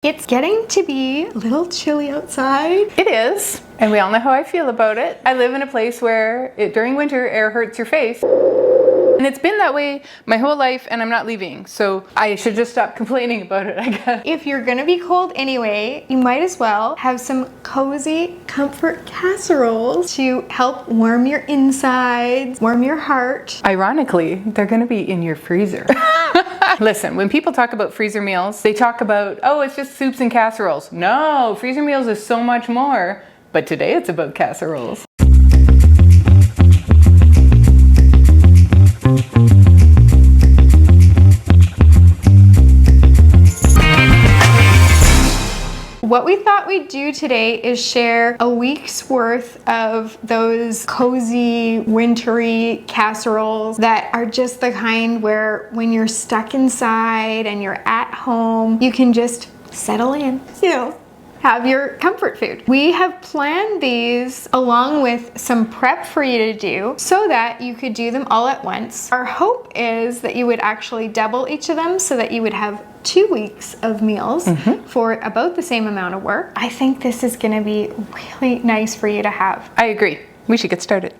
It's getting to be a little chilly outside. It is, and we all know how I feel about it. I live in a place where during winter, air hurts your face. And it's been that way my whole life, and I'm not leaving. So I should just stop complaining about it, I guess. If you're gonna be cold anyway, you might as well have some cozy comfort casseroles to help warm your insides, warm your heart. Ironically, they're gonna be in your freezer. Listen, when people talk about freezer meals, they talk about, oh, it's just soups and casseroles. No, freezer meals is so much more. But today it's about casseroles. What we thought we'd do today is share a week's worth of those cozy, wintry casseroles that are just the kind where when you're stuck inside and you're at home, you can just settle in, have your comfort food. We have planned these along with some prep for you to do so that you could do them all at once. Our hope is that you would actually double each of them so that you would have 2 weeks of meals for about the same amount of work. I think this is gonna be really nice for you to have. I agree. We should get started.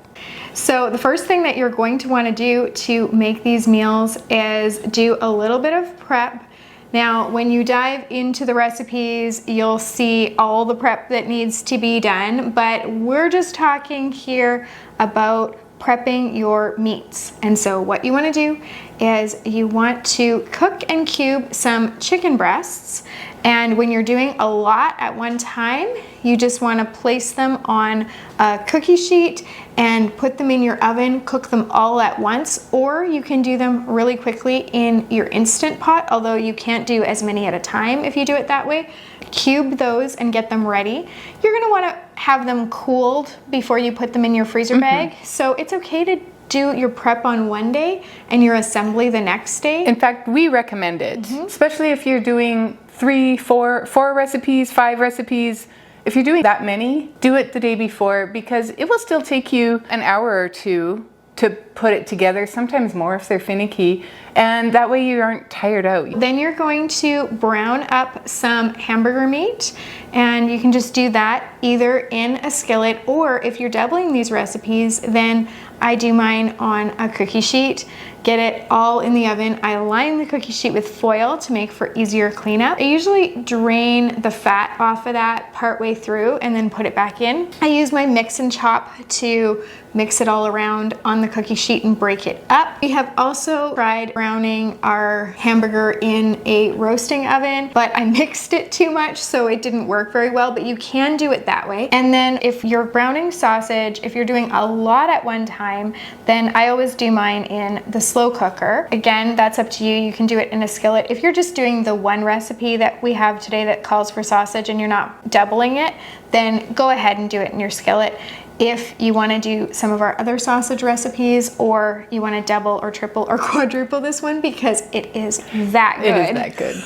So the first thing that you're going to wanna do to make these meals is do a little bit of prep. Now, when you dive into the recipes, you'll see all the prep that needs to be done, but we're just talking here about prepping your meats. And so what you want to do is you want to cook and cube some chicken breasts. And when you're doing a lot at one time, you just want to place them on a cookie sheet and put them in your oven, cook them all at once, or you can do them really quickly in your Instant Pot, although you can't do as many at a time if you do it that way. Cube those and get them ready. You're going to want to have them cooled before you put them in your freezer bag, so it's okay to do your prep on one day and your assembly the next day. In fact, we recommend it, especially if you're doing 3, 4 recipes, 5 recipes. If you're doing that many, do it the day before because it will still take you an hour or two to put it together, sometimes more if they're finicky, and that way you aren't tired out. Then you're going to brown up some hamburger meat, and you can just do that either in a skillet, or if you're doubling these recipes, then I do mine on a cookie sheet. Get it all in the oven. I line the cookie sheet with foil to make for easier cleanup. I usually drain the fat off of that partway through and then put it back in. I use my mix and chop to mix it all around on the cookie sheet and break it up. We have also tried browning our hamburger in a roasting oven, but I mixed it too much, so it didn't work very well, but you can do it that way. And then if you're browning sausage, if you're doing a lot at one time, then I always do mine in the slow cooker. Again, that's up to you. You can do it in a skillet. If you're just doing the one recipe that we have today that calls for sausage and you're not doubling it, then go ahead and do it in your skillet. If you want to do some of our other sausage recipes, or you want to double or triple or quadruple this one because it is that good. It is that good.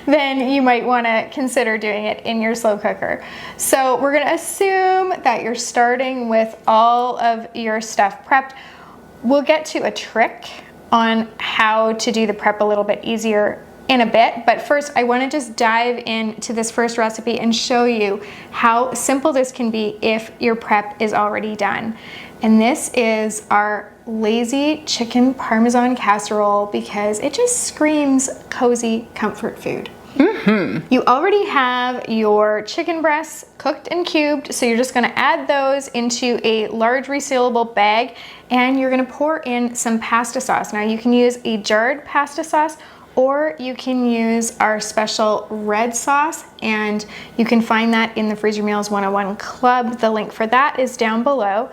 Then you might want to consider doing it in your slow cooker. So we're going to assume that you're starting with all of your stuff prepped. We'll get to a trick on how to do the prep a little bit easier in a bit, but first I want to just dive into this first recipe and show you how simple this can be if your prep is already done. And this is our lazy chicken parmesan casserole because it just screams cozy comfort food. You already have your chicken breasts cooked and cubed, so you're just going to add those into a large resealable bag and you're going to pour in some pasta sauce. Now you can use a jarred pasta sauce, or you can use our special red sauce, and you can find that in the Freezer Meals 101 Club. The link for that is down below.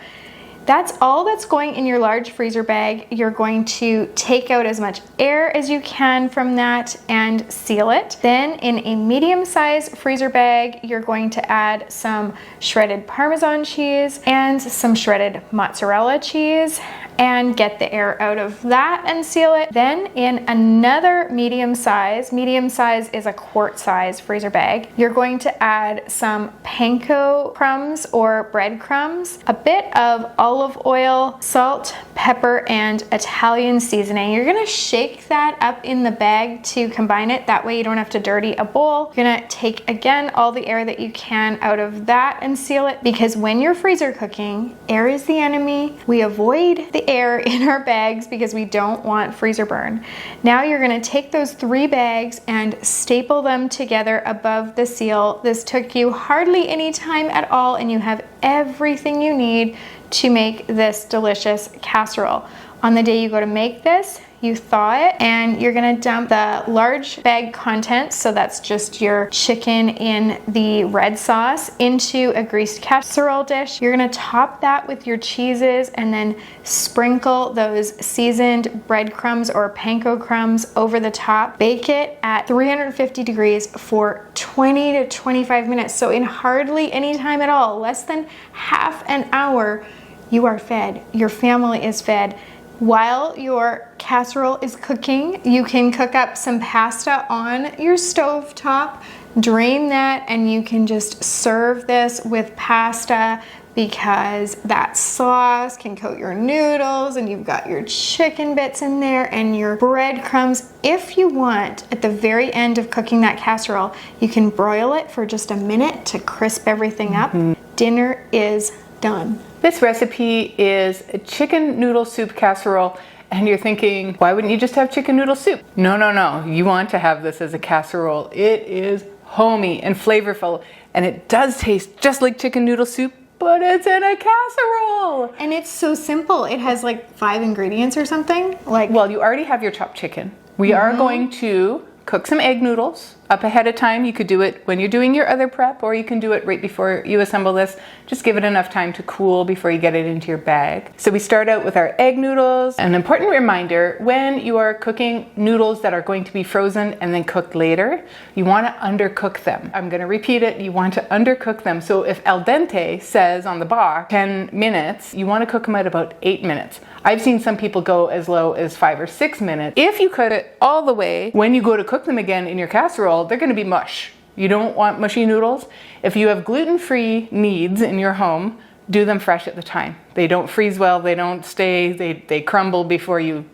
That's all that's going in your large freezer bag. You're going to take out as much air as you can from that and seal it. Then in a medium-sized freezer bag, you're going to add some shredded Parmesan cheese and some shredded mozzarella cheese. and get the air out of that and seal it. Then in another medium size is a quart size freezer bag, you're going to add some panko crumbs or breadcrumbs, a bit of olive oil, salt, pepper, and Italian seasoning. You're gonna shake that up in the bag to combine it. That way you don't have to dirty a bowl. You're gonna take again all the air that you can out of that and seal it, because when you're freezer cooking, air is the enemy. We avoid the air in our bags because we don't want freezer burn. Now you're gonna take those 3 bags and staple them together above the seal. This took you hardly any time at all, and you have everything you need to make this delicious casserole. On the day you go to make this, you thaw it, and you're gonna dump the large bag contents, so that's just your chicken in the red sauce, into a greased casserole dish. You're gonna top that with your cheeses and then sprinkle those seasoned breadcrumbs or panko crumbs over the top. Bake it at 350 degrees for 20 to 25 minutes. So in hardly any time at all, less than half an hour, you are fed. Your family is fed. While your casserole is cooking, you can cook up some pasta on your stove top, drain that, and you can just serve this with pasta, because that sauce can coat your noodles, and you've got your chicken bits in there and your breadcrumbs. If you want, at the very end of cooking that casserole, you can broil it for just a minute to crisp everything up. Dinner is done. This recipe is a chicken noodle soup casserole, and you're thinking, why wouldn't you just have chicken noodle soup? No, no, no. You want to have this as a casserole. It is homey and flavorful, and it does taste just like chicken noodle soup, but it's in a casserole. And it's so simple. It has like 5 ingredients or something. Well, you already have your chopped chicken. We are going to cook some egg noodles up ahead of time. You could do it when you're doing your other prep, or you can do it right before you assemble this. Just give it enough time to cool before you get it into your bag. So we start out with our egg noodles. An important reminder, when you are cooking noodles that are going to be frozen and then cooked later, you want to undercook them. I'm going to repeat it. You want to undercook them. So if al dente says on the box 10 minutes, you want to cook them at about 8 minutes. I've seen some people go as low as 5 or 6 minutes. If you cook it all the way, when you go to cook them again in your casserole, they're going to be mush. You don't want mushy noodles. If you have gluten-free needs in your home, do them fresh at the time. They don't freeze well, they don't stay, they crumble before you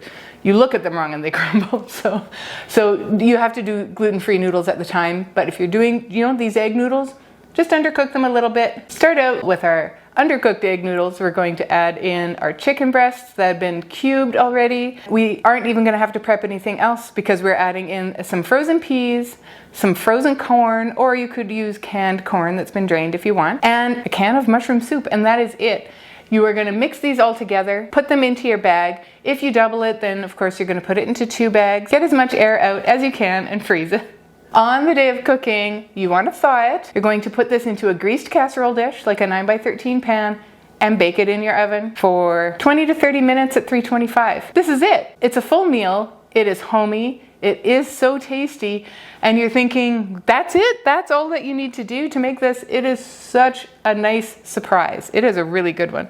look at them wrong and they crumble. So you have to do gluten-free noodles at the time. But if you're doing, these egg noodles, just undercook them a little bit. Start out with our undercooked egg noodles. We're going to add in our chicken breasts that have been cubed already. We aren't even going to have to prep anything else, because we're adding in some frozen peas, some frozen corn, or you could use canned corn that's been drained if you want, and a can of mushroom soup, and that is it. You are going to mix these all together, put them into your bag. If you double it, then of course you're going to put it into 2 bags. Get as much air out as you can and freeze it. On the day of cooking, you want to thaw it. You're going to put this into a greased casserole dish, like a 9x13 pan, and bake it in your oven for 20 to 30 minutes at 325. This is it. It's a full meal. It is homey. It is so tasty. And you're thinking, that's it? That's all that you need to do to make this? It is such a nice surprise. It is a really good one.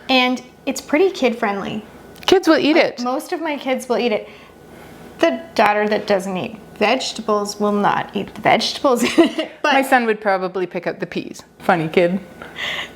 And it's pretty kid-friendly. Kids will eat it. Most of my kids will eat it. The daughter that doesn't eat vegetables will not eat the vegetables. But my son would probably pick up the peas. Funny kid.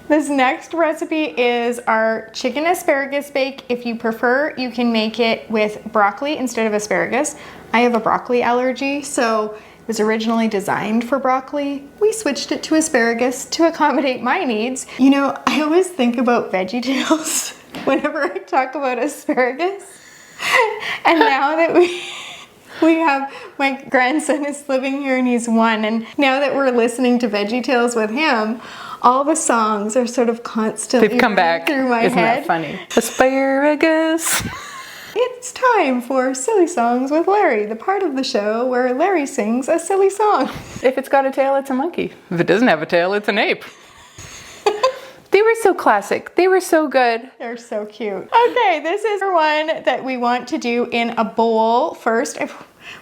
This next recipe is our chicken asparagus bake. If you prefer, you can make it with broccoli instead of asparagus. I have a broccoli allergy, so it was originally designed for broccoli. We switched it to asparagus to accommodate my needs. I always think about VeggieTales whenever I talk about asparagus. And now that we have, my grandson is living here and he's 1, and now that we're listening to VeggieTales with him, all the songs are sort of constantly They've come back through my Isn't head. That funny? Asparagus. It's time for Silly Songs with Larry, the part of the show where Larry sings a silly song. If it's got a tail, it's a monkey. If it doesn't have a tail, it's an ape. They were so classic. They were so good. They're so cute. Okay, this is one that we want to do in a bowl first.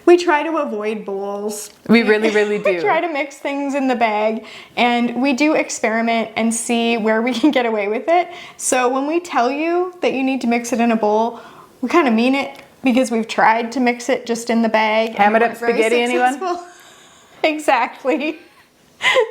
We try to avoid bowls. We really, really do. We try to mix things in the bag, and we do experiment and see where we can get away with it. So when we tell you that you need to mix it in a bowl, we kind of mean it because we've tried to mix it just in the bag. Ham it up spaghetti, anyone? Exactly.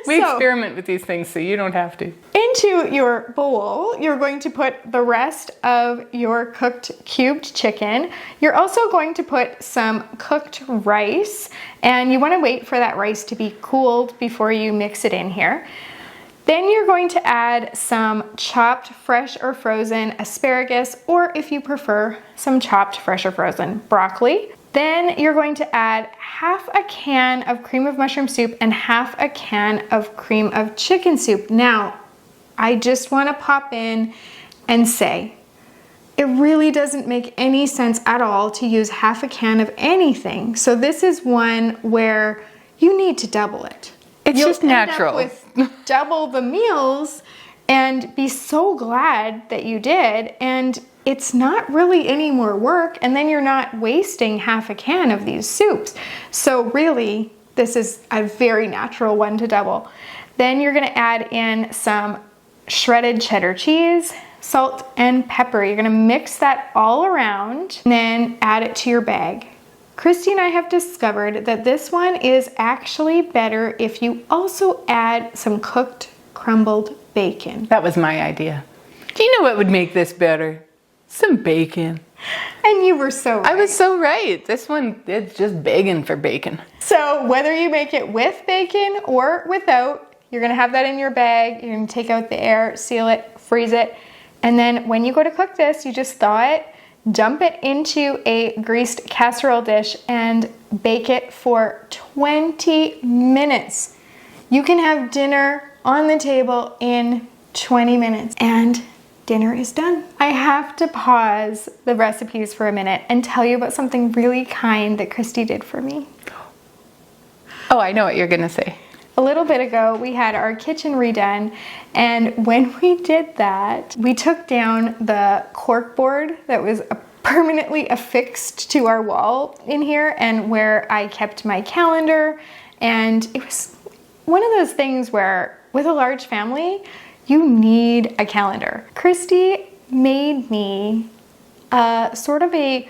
We experiment with these things so you don't have to. Into your bowl, you're going to put the rest of your cooked cubed chicken. You're also going to put some cooked rice, and you want to wait for that rice to be cooled before you mix it in here. Then you're going to add some chopped fresh or frozen asparagus, or if you prefer, some chopped fresh or frozen broccoli. Then you're going to add half a can of cream of mushroom soup and half a can of cream of chicken soup. Now, I just want to pop in and say, it really doesn't make any sense at all to use half a can of anything. So this is one where you need to double it. It's just natural. You'll end up with double the meals and be so glad that you did. And it's not really any more work, and then you're not wasting half a can of these soups. So really, this is a very natural one to double. Then you're gonna add in some shredded cheddar cheese, salt, and pepper. You're gonna mix that all around, and then add it to your bag. Christy and I have discovered that this one is actually better if you also add some cooked crumbled bacon. That was my idea. Do you know what would make this better? Some bacon. And you were so right. I was so right. This one, it's just begging for bacon. So whether you make it with bacon or without, you're gonna have that in your bag. You're gonna take out the air, seal it, freeze it. And then when you go to cook this, you just thaw it, dump it into a greased casserole dish, and bake it for 20 minutes. You can have dinner on the table in 20 minutes. And dinner is done. I have to pause the recipes for a minute and tell you about something really kind that Christy did for me. Oh, I know what you're gonna say. A little bit ago, we had our kitchen redone, and when we did that, we took down the cork board that was permanently affixed to our wall in here and where I kept my calendar, and it was one of those things where with a large family, you need a calendar. Christy made me sort of a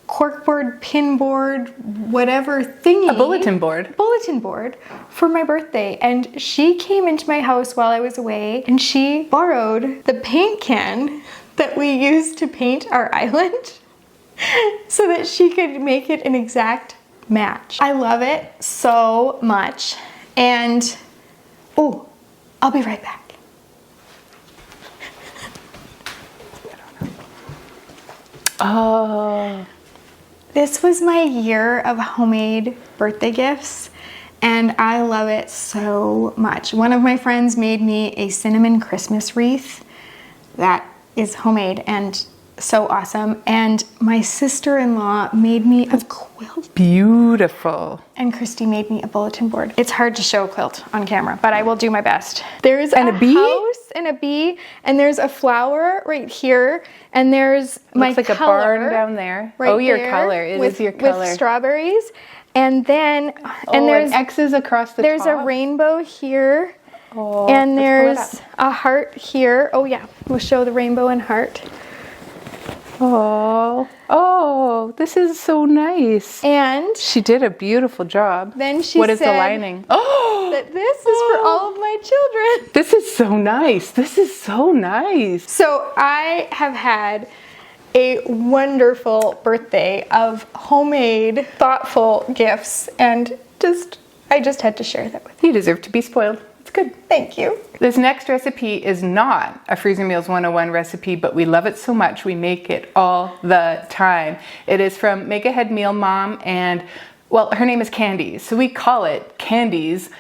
corkboard, pinboard, whatever thingy. A bulletin board. Bulletin board for my birthday. And she came into my house while I was away, and she borrowed the paint can that we used to paint our island so that she could make it an exact match. I love it so much. And, oh, I'll be right back. Oh. This was my year of homemade birthday gifts, and I love it so much. One of my friends made me a cinnamon Christmas wreath that is homemade and so awesome. And my sister-in-law made me a quilt. Beautiful. And Christy made me a bulletin board. It's hard to show a quilt on camera, but I will do my best. There's a bee? House and a bee, and there's a flower right here, and there's my Looks like color a barn down there. right oh, your there color. It with, is your color. with strawberries, and then and there's X's across the there's top. a rainbow here, Oh, and let's there's a heart here. Oh yeah, we'll show the rainbow and heart. Oh, this is so nice. And she did a beautiful job. then she What is the said lining? Oh, that this is for all of my children. this is so nice. This is so nice. So I have had a wonderful birthday of homemade, thoughtful gifts, and I just had to share that with you. You deserve to be spoiled. It's good. Thank you. This next recipe is not a Freezer Meals 101 recipe, but we love it so much we make it all the time. It is from Make Ahead Meal Mom, and well, her name is Candies, so we call it Candies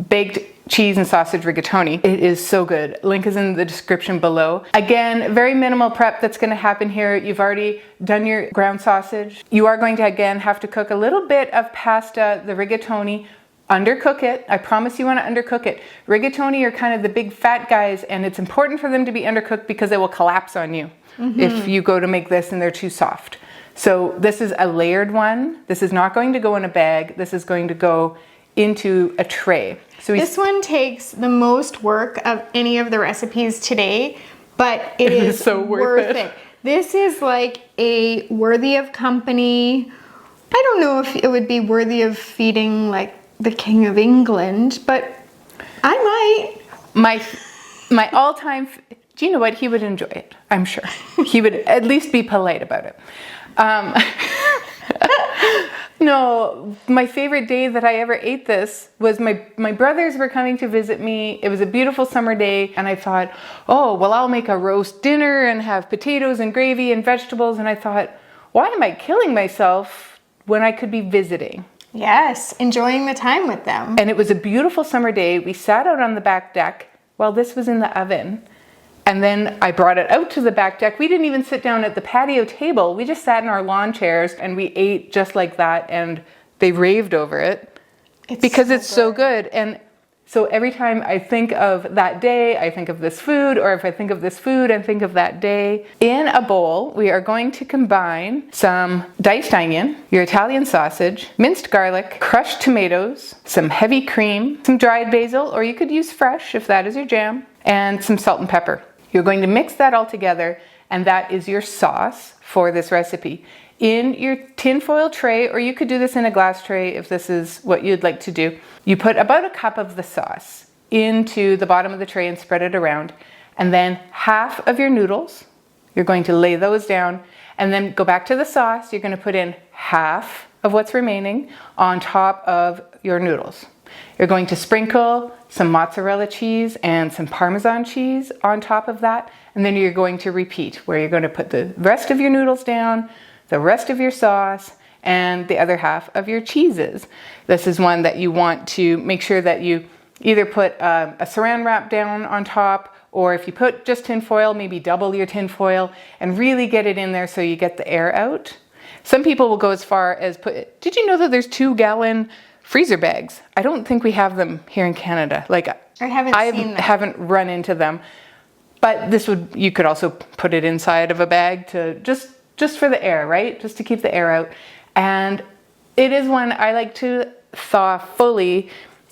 Baked Cheese and Sausage Rigatoni. It is so good. Link is in the description below. Again, very minimal prep that's going to happen here. You've already done your ground sausage. You are going to again have to cook a little bit of pasta, the rigatoni. Undercook it. I promise you want to undercook it. Rigatoni are kind of the big fat guys, and it's important for them to be undercooked because they will collapse on you if you go to make this and they're too soft. So this is a layered one. This is not going to go in a bag. This is going to go into a tray. So this one takes the most work of any of the recipes today, but it is so worth it. This is like a worthy of company. I don't know if it would be worthy of feeding like the King of England, but I might. My all-time, do you know what? He would enjoy it, I'm sure. He would at least be polite about it. No, my favorite day that I ever ate this was my brothers were coming to visit me. It was a beautiful summer day, and I thought, oh, well, I'll make a roast dinner and have potatoes and gravy and vegetables. And I thought, why am I killing myself when I could be visiting? Yes, enjoying the time with them. And it was a beautiful summer day. We sat out on the back deck while this was in the oven. And then I brought it out to the back deck. We didn't even sit down at the patio table. We just sat in our lawn chairs and we ate just like that. And they raved over it because it's so good. And so every time I think of that day, I think of this food, or if I think of this food, I think of that day. In a bowl, we are going to combine some diced onion, your Italian sausage, minced garlic, crushed tomatoes, some heavy cream, some dried basil, or you could use fresh if that is your jam, and some salt and pepper. You're going to mix that all together, and that is your sauce for this recipe. In your tinfoil tray, or you could do this in a glass tray if this is what you'd like to do, you put about a cup of the sauce into the bottom of the tray and spread it around. And then half of your noodles, you're going to lay those down, and then go back to the sauce. You're going to put in half of what's remaining on top of your noodles. You're going to sprinkle some mozzarella cheese and some Parmesan cheese on top of that. And then you're going to repeat, where you're going to put the rest of your noodles down, the rest of your sauce, and the other half of your cheeses. This is one that you want to make sure that you either put a saran wrap down on top, or if you put just tin foil, maybe double your tin foil and really get it in there so you get the air out. Some people will go as far as did you know that there's 2-gallon freezer bags? I don't think we have them here in Canada. Like I haven't run into them. But you could also put it inside of a bag to just for the air, right? Just to keep the air out. And it is one I like to thaw fully.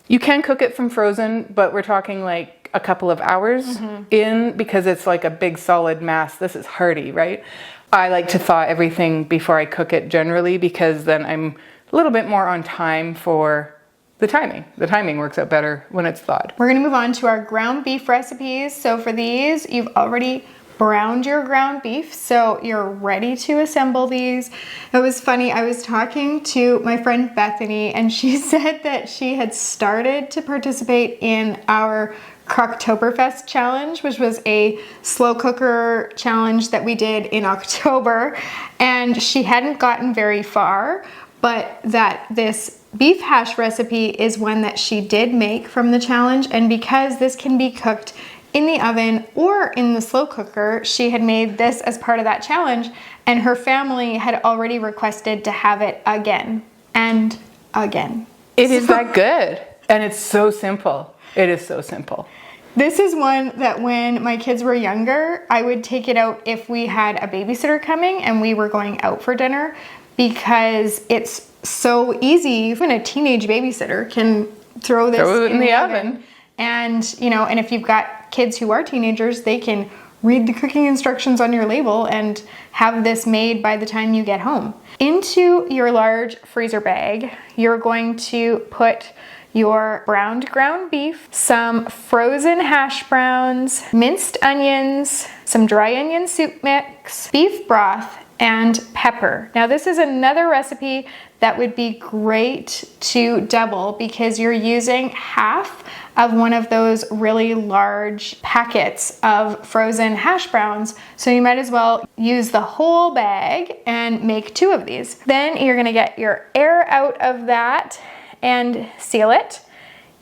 You can cook it from frozen, but we're talking like a couple of hours in, because it's like a big solid mass. This is hearty, right? I like to thaw everything before I cook it generally, because then I'm a little bit more on time for the timing. The timing works out better when it's thawed. We're gonna move on to our ground beef recipes. So for these, you've already browned your ground beef, so you're ready to assemble these. It was funny, I was talking to my friend Bethany, and she said that she had started to participate in our Croctoberfest challenge, which was a slow cooker challenge that we did in October, and she hadn't gotten very far, but that this beef hash recipe is one that she did make from the challenge. And because this can be cooked in the oven or in the slow cooker, she had made this as part of that challenge, and her family had already requested to have it again and again. It is that good, and it's so simple. It is so simple. This is one that when my kids were younger, I would take it out if we had a babysitter coming and we were going out for dinner, because it's so easy. Even a teenage babysitter can throw this in the oven. And, and if you've got kids who are teenagers, they can read the cooking instructions on your label and have this made by the time you get home. Into your large freezer bag, you're going to put your browned ground beef, some frozen hash browns, minced onions, some dry onion soup mix, beef broth, and pepper. Now this is another recipe that would be great to double, because you're using half of one of those really large packets of frozen hash browns. So you might as well use the whole bag and make 2 of these. Then you're gonna get your air out of that and seal it.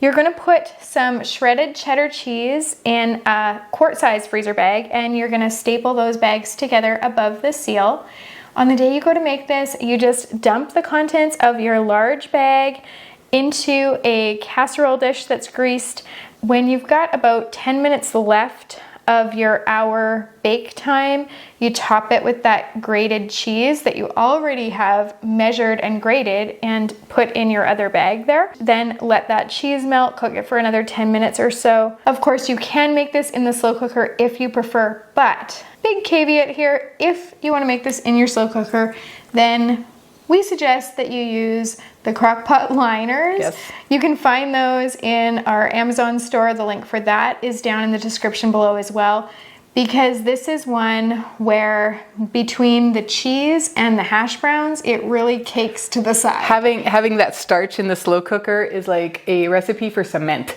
You're gonna put some shredded cheddar cheese in a quart-size freezer bag, and you're gonna staple those bags together above the seal. On the day you go to make this, you just dump the contents of your large bag into a casserole dish that's greased. When you've got about 10 minutes left of your hour bake time, you top it with that grated cheese that you already have measured and grated and put in your other bag there. Then let that cheese melt, cook it for another 10 minutes or so. Of course, you can make this in the slow cooker if you prefer, but big caveat here, if you want to make this in your slow cooker, then we suggest that you use the crock pot liners. Yes. You can find those in our Amazon store. The link for that is down in the description below as well, because this is one where between the cheese and the hash browns, it really cakes to the side. Having that starch in the slow cooker is like a recipe for cement.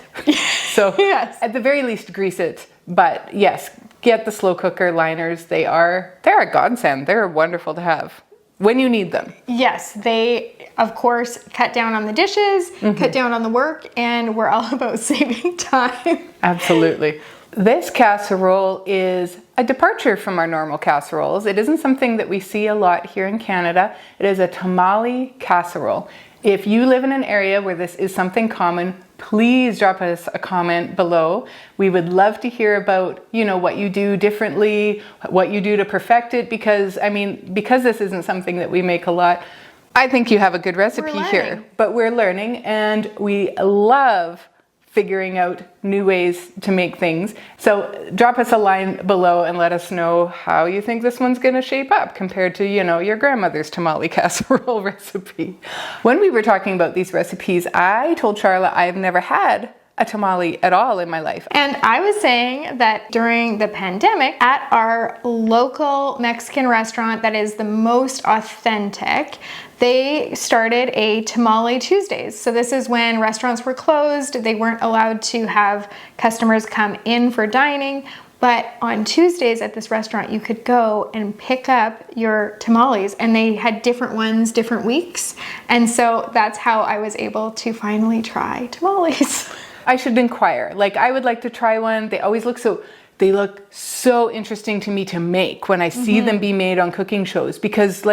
So Yes. at the very least, grease it. But yes, get the slow cooker liners. They're a godsend. They're wonderful to have when you need them. Yes, they, of course, cut down on the dishes, cut down on the work, and we're all about saving time. Absolutely. This casserole is a departure from our normal casseroles. It isn't something that we see a lot here in Canada. It is a tamale casserole. If you live in an area where this is something common, please drop us a comment below. We would love to hear about, what you do differently, what you do to perfect it, because this isn't something that we make a lot. I think you have a good recipe here, but we're learning, and we love figuring out new ways to make things. So drop us a line below and let us know how you think this one's going to shape up compared to, your grandmother's tamale casserole recipe. When we were talking about these recipes, I told Charla I've never had a tamale at all in my life. And I was saying that during the pandemic at our local Mexican restaurant that is the most authentic, they started a Tamale Tuesdays. So this is when restaurants were closed. They weren't allowed to have customers come in for dining. But on Tuesdays at this restaurant, you could go and pick up your tamales, and they had different ones, different weeks. And so that's how I was able to finally try tamales. I should inquire. I would like to try one. They look so interesting to me to make when I see them be made on cooking shows, because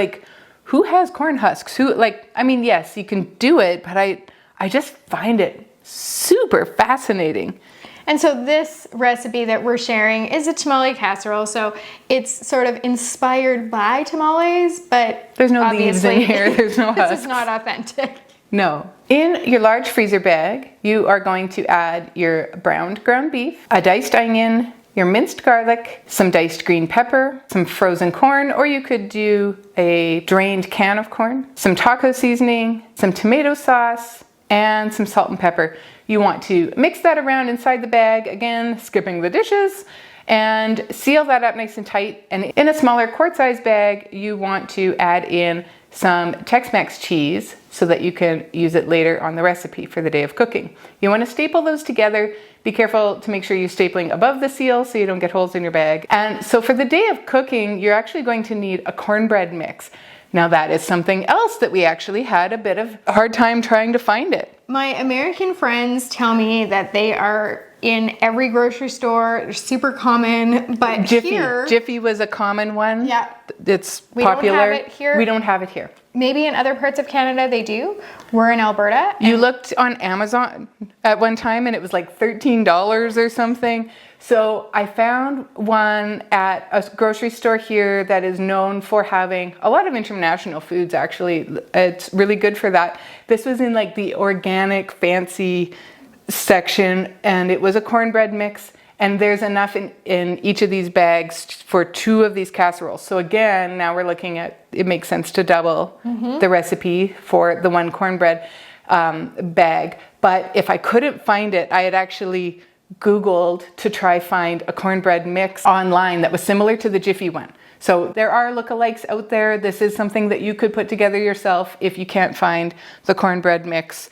who has corn husks? Yes, you can do it, but I just find it super fascinating. And so this recipe that we're sharing is a tamale casserole. So it's sort of inspired by tamales, but there's no leaves in here. There's no husks. This is not authentic. No. In your large freezer bag, you are going to add your browned ground beef, a diced onion, your minced garlic, some diced green pepper, some frozen corn, or you could do a drained can of corn, some taco seasoning, some tomato sauce, and some salt and pepper. You want to mix that around inside the bag, again, skipping the dishes, and seal that up nice and tight. And in a smaller quart-sized bag, you want to add in some Tex-Mex cheese so that you can use it later on the recipe for the day of cooking. You want to staple those together. Be careful to make sure you're stapling above the seal so you don't get holes in your bag. And so for the day of cooking, you're actually going to need a cornbread mix. Now that is something else that we actually had a bit of a hard time trying to find it. My American friends tell me that they are in every grocery store. They're super common, but Jiffy was a common one. Yeah. It's popular. We don't have it here. We don't have it here. Maybe in other parts of Canada they do. We're in Alberta. You looked on Amazon at one time and it was like $13 or something. So I found one at a grocery store here that is known for having a lot of international foods, actually. It's really good for that. This was in the organic fancy section, and it was a cornbread mix, and there's enough in each of these bags for 2 of these casseroles. So again, now we're looking at, it makes sense to double the recipe for the 1 cornbread bag. But if I couldn't find it, I had actually Googled to try find a cornbread mix online that was similar to the Jiffy one. So there are lookalikes out there. This is something that you could put together yourself if you can't find the cornbread mix.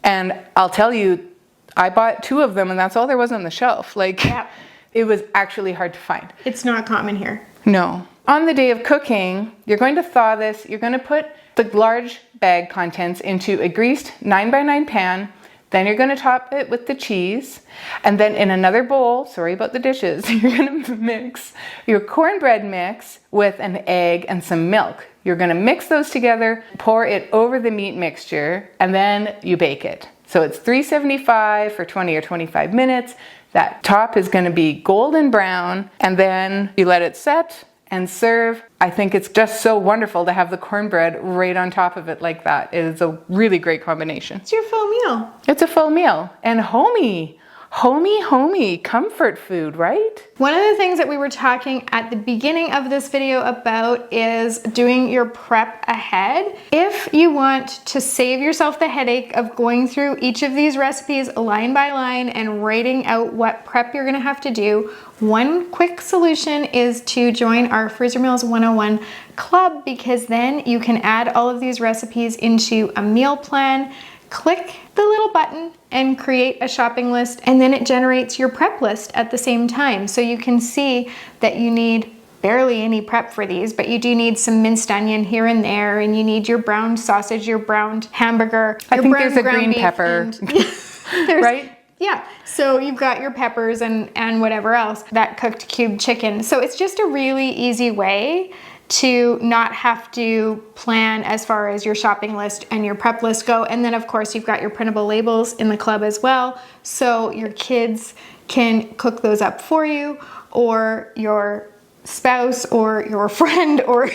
And I'll tell you, I bought 2 of them and that's all there was on the shelf. It was actually hard to find. It's not common here. No. On the day of cooking, you're going to thaw this. You're going to put the large bag contents into a greased 9x9 pan. Then you're going to top it with the cheese. And then in another bowl, sorry about the dishes, you're going to mix your cornbread mix with an egg and some milk. You're going to mix those together, pour it over the meat mixture, and then you bake it. So it's $3.75 for 20 or 25 minutes. That top is going to be golden brown, and then you let it set and serve. I think it's just so wonderful to have the cornbread right on top of it like that. It is a really great combination. It's your full meal. It's a full meal and homey comfort food, right? One of the things that we were talking at the beginning of this video about is doing your prep ahead. If you want to save yourself the headache of going through each of these recipes line by line and writing out what prep you're gonna have to do, one quick solution is to join our Freezer Meals 101 club, because then you can add all of these recipes into a meal plan, click the little button and create a shopping list, and then it generates your prep list at the same time. So you can see that you need barely any prep for these, but you do need some minced onion here and there, and you need your browned sausage, your browned hamburger. I think there's a green pepper, right? Yeah, so you've got your peppers and whatever else, that cooked cube chicken. So it's just a really easy way to not have to plan as far as your shopping list and your prep list go. And then of course you've got your printable labels in the club as well, so your kids can cook those up for you, or your spouse or your friend, or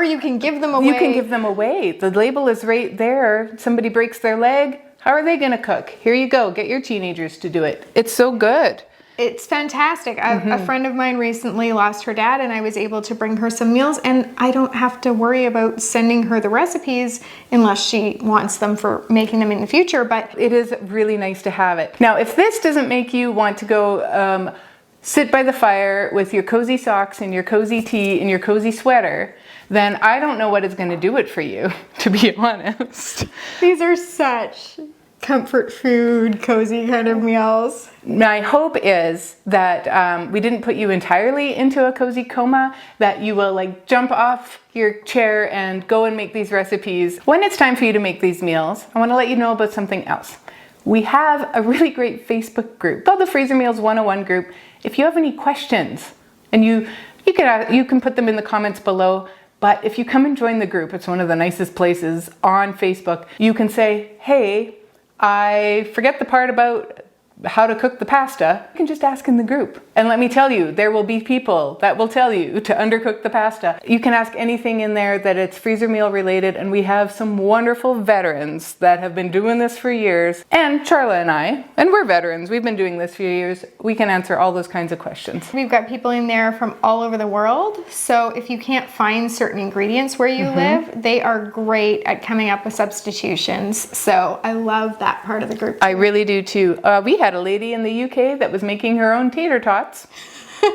you can give them away. You can give them away. The label is right there. Somebody breaks their leg, how are they gonna cook? Here you go, get your teenagers to do it. It's so good. It's fantastic. A friend of mine recently lost her dad, and I was able to bring her some meals, and I don't have to worry about sending her the recipes unless she wants them for making them in the future. But it is really nice to have it. Now, if this doesn't make you want to go sit by the fire with your cozy socks and your cozy tea and your cozy sweater, then I don't know what is going to do it for you, to be honest. These are such comfort food, cozy kind of meals. My hope is that we didn't put you entirely into a cozy coma, that you will like jump off your chair and go and make these recipes. When it's time for you to make these meals, I want to let you know about something else. We have a really great Facebook group called the Freezer Meals 101 group. If you have any questions, and you can put them in the comments below, but if you come and join the group, it's one of the nicest places on Facebook. You can say, hey, I forget the part about how to cook the pasta. You can just ask in the group. And let me tell you, there will be people that will tell you to undercook the pasta. You can ask anything in there that it's freezer meal related, and we have some wonderful veterans that have been doing this for years. And Charla and I, and we're veterans, we've been doing this for years. We can answer all those kinds of questions. We've got people in there from all over the world. So if you can't find certain ingredients where you live, they are great at coming up with substitutions. So I love that part of the group. I really do too. We had a lady in the UK that was making her own tater tots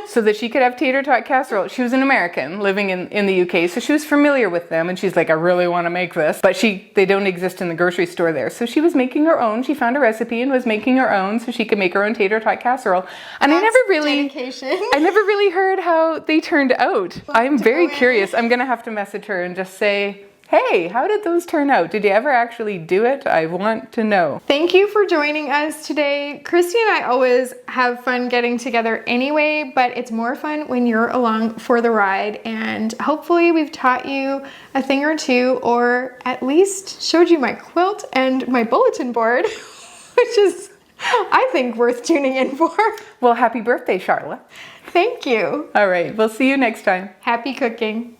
so that she could have tater tot casserole. She was an American living in the UK, so she was familiar with them, and she's like, I really want to make this, but they don't exist in the grocery store there. So she was making her own. She found a recipe and was making her own so she could make her own tater tot casserole. And That's I never really heard how they turned out. I'm very curious. I'm gonna have to message her and just say, hey, how did those turn out? Did you ever actually do it? I want to know. Thank you for joining us today. Christy and I always have fun getting together anyway, but it's more fun when you're along for the ride, and hopefully we've taught you a thing or two, or at least showed you my quilt and my bulletin board, which is, I think, worth tuning in for. Well, happy birthday, Charlotte. Thank you. All right, we'll see you next time. Happy cooking.